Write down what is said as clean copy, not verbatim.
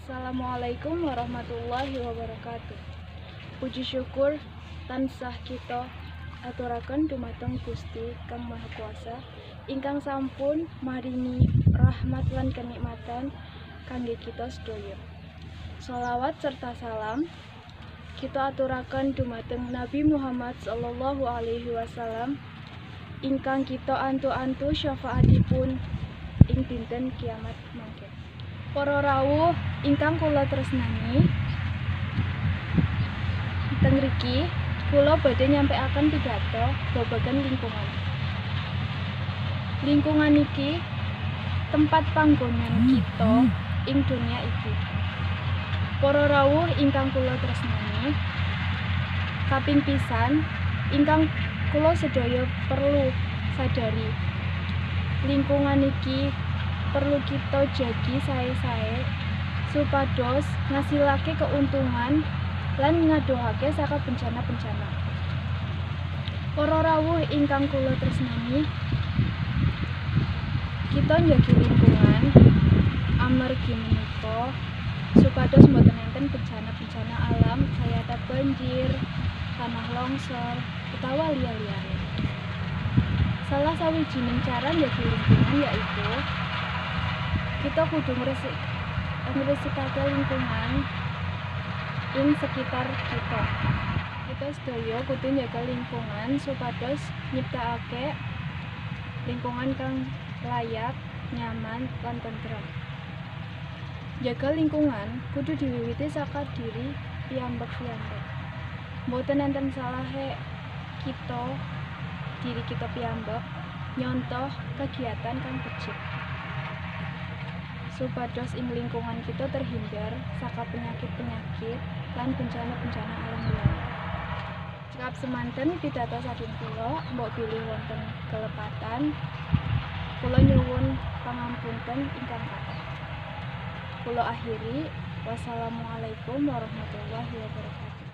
Assalamualaikum warahmatullahi wabarakatuh. Puji syukur tansah kita aturaken dumateng Gusti Kang Maha Kuasa ingkang sampun maringi rahmat lan kenikmatan kangge kita sedaya. Sholawat serta salam kita aturaken dumateng Nabi Muhammad sallallahu alaihi wasallam ingkang kita antu-antu syafaatipun ing dinten kiamat mangke. Para rawuh ingkang kula tresnani, teng mriki kula badhe nyampaiaken pidato babagan lingkungan. Lingkungan iki tempat panggonan kita ing dunia iki. Para rawuh ingkang kula tresnani, kaping pisan ingkang kula sedaya perlu sadari, lingkungan iki perlu kita jagi sae-sae supados ngasilake keuntungan lan ngadohake saka bencana-bencana. Para rawuh ingkang kula tresnani, kita njagi lingkungan amargi menika supados mboten enten bencana-bencana alam kayata banjir, tanah longsor, utawa liya-liyane. Salah sawijining cara njagi lingkungan yaitu kita kudu ngresikake lingkungan ing sekitar kita. Kita sedaya kudu njaga lingkungan supados nyiptakake lingkungan kang layak, nyaman, lan tentrem. Jaga lingkungan kudu diwiwiti saka diri piyambak-piyambak. Mboten enten salahe diri kita piyambak nyontoh kegiatan kang becik, supados ing lingkungan kita terhindar saka penyakit-penyakit lan bencana-bencana alam liya. Cekap semanten pidato saking kula, mbok bilih wonten kelepatan, kula nyuwun pangampunten ingkang kathah. Kula akhiri, wassalamualaikum warahmatullahi wabarakatuh.